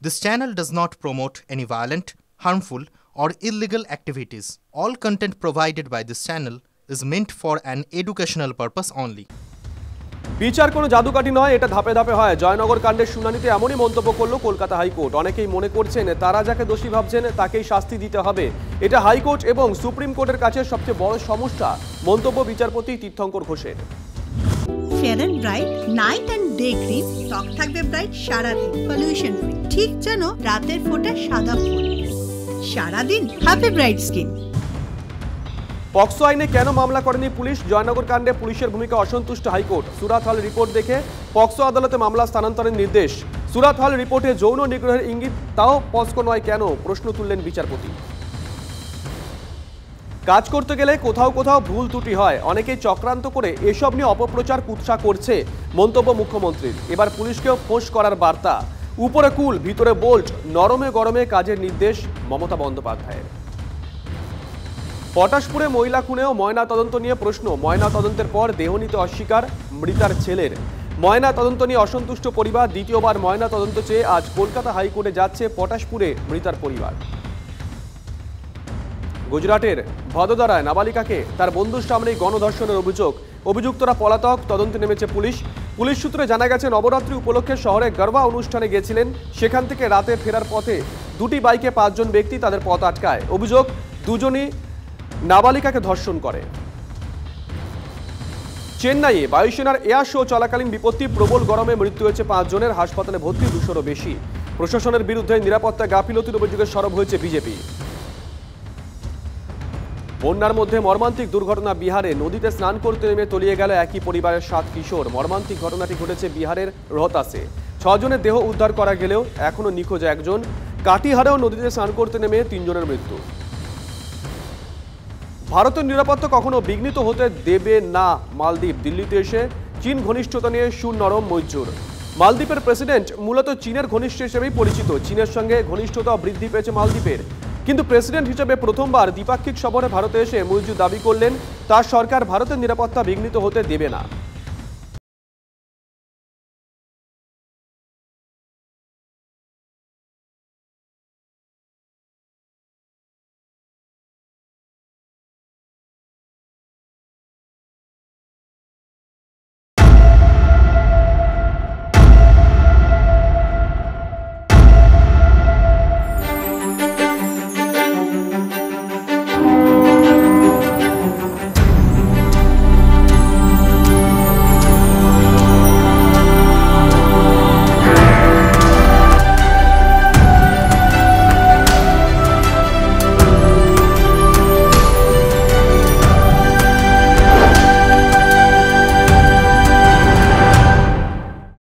This channel does not promote any violent, harmful, or illegal activities. All content provided by this channel is meant for an educational purpose only. বিচার কোনো জাদুকাঠি নয়, এটা ধাপে ধাপে হয়। জয়নগর কাণ্ডের শুনানিতে এমনই মন্তব্য করল কলকাতা হাইকোর্ট। অনেকেই মনে করছেন তারা যাকে দোষী ভাবছেন তাকেই শাস্তি দিতে হবে। এটা হাইকোর্ট এবং সুপ্রিম কোর্টের কাছে সবচেয়ে বড় সমস্যা। মন্তব্য বিচারপতি তীর্থঙ্কর ঘোষের। Fair and bright night and day cream ত্বক থাকবে ব্রাইট সারাদিন, পলিউশন ফ্রি, ঠিক যেন রাতের ফোঁটা সাদা ফুল। সারাদিন হ্যাপি ব্রাইট স্কিন। পক্সো আইনে কেন মামলা করেনি পুলিশ? জয়নগর কাণ্ডে পুলিশের ভূমিকা অসন্তুষ্ট হাইকোর্ট। সুরাত হল রিপোর্ট দেখে পক্সো আদালতে মামলা স্থানান্তরের নির্দেশ। সুরাত হল রিপোর্টে যৌন নিগ্রহের ইঙ্গিত, তাও পক্সো নয় কেন? প্রশ্ন তুললেন বিচারপতি। কাজ করতে গেলে কোথাও কোথাও ভুল ত্রুটি হয়, অনেকেই চক্রান্ত করে এসব নিয়ে অপপ্রচার কুৎসা করছে, মন্তব্য মুখ্যমন্ত্রীর। এবার পুলিশকেও ফোঁস করার বার্তা। উপরে কুল ভিতরে বোল্ট, নরমে গরমে কাজের নির্দেশ মমতা বন্দ্যোপাধ্যায়ের। পটাশপুরে মহিলা খুনেও ময়না তদন্ত নিয়ে প্রশ্ন। ময়না তদন্তের পর দেহ নিতে অস্বীকার মৃতার ছেলের। ময়না তদন্ত নিয়ে অসন্তুষ্ট পরিবার। দ্বিতীয়বার ময়না তদন্ত চেয়ে আজ কলকাতা হাইকোর্টে যাচ্ছে পটাশপুরে মৃতার পরিবার। গুজরাটের ভদোদরায় নাবালিকাকে তার বন্ধুর সামনেই গণধর্ষণের অভিযোগ। অভিযুক্তরা পলাতক, তদন্তে নেমেছে পুলিশ। পুলিশ সূত্রে জানা গেছে নবরাত্রি উপলক্ষে শহরে গরবা অনুষ্ঠানে গেছিলেন। সেখান থেকে রাতে ফেরার পথে দুটি বাইকে 5 জন ব্যক্তি তাদের পথ আটকায়। অভিযোগ, দুজনই নাবালিকাকে ধর্ষণ করে। চেন্নাইয়ে বায়ুসেনার এয়ার শো চলাকালীন বিপত্তি। প্রবল গরমে মৃত্যু হয়েছে 5 জনের। হাসপাতালে ভর্তি 200-রও বেশি। প্রশাসনের বিরুদ্ধে নিরাপত্তা গাফিলতির অভিযোগে সরব হয়েছে বিজেপি। বন্যার মধ্যে মর্মান্তিক দুর্ঘটনা বিহারে। নদীতে স্নান করতে নেমে তলিয়ে গেল একই পরিবারের 7 কিশোর। মর্মান্তিক ঘটনাটি ঘটেছে বিহারের রোহতাসে। 6 জনের দেহ উদ্ধার করা গেলেও এখনো নিখোঁজ একজন। কাটিহারেও নদীতে স্নান করতে নেমে 3 জনের মৃত্যু। ভারতের নিরাপত্তা কখনো বিঘ্নিত হতে দেবে না মালদ্বীপ। দিল্লিতে এসে চীন ঘনিষ্ঠতা নিয়ে সুর নরম মৈত্র। মালদ্বীপের প্রেসিডেন্ট মূলত চীনের ঘনিষ্ঠ হিসেবেই পরিচিত। চীনের সঙ্গে ঘনিষ্ঠতা বৃদ্ধি পেয়েছে মালদ্বীপের। কিন্তু প্রেসিডেন্ট হিসেবে প্রথমবার দ্বিপাক্ষিক সফরে ভারতে এসে মুইজু দাবি করলেন তার সরকার ভারতের নিরাপত্তা বিঘ্নিত হতে দেবে না।